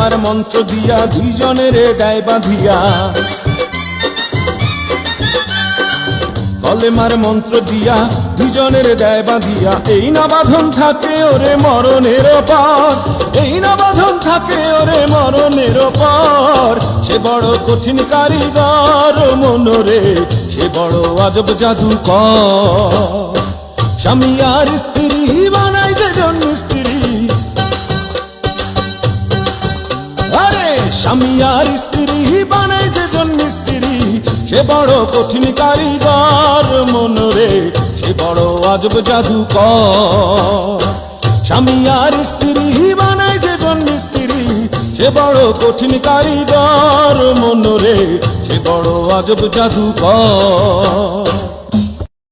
মার মন্ত্র দিয়া দুইজনের দেয় বাঁধিয়া, কলেমার মন্ত্র দিয়া দুইজনের দেয় বাঁধিয়া। এই না বাঁধন থাকে ওরে মরণের পর, এই না বাঁধন থাকে ওরে মরণের পর। সে বড় কঠিন কারিগর মনরে, সে বড় আজব জাদুকর। স্বামী আর স্ত্রী বানাই যেজন মিস্ত্রি, আরে স্বামী আর স্ত্রী বানাই যেজন মিস্ত্রি, সে বড় কঠিন কারিগর মনরে, সে বড় আজব জাদুকর। স্বামী আর স্ত্রী বানাই যেজন মিস্ত্রি, সে বড় কঠিন কারিগর মনরে, সে বড় আজব জাদুকর।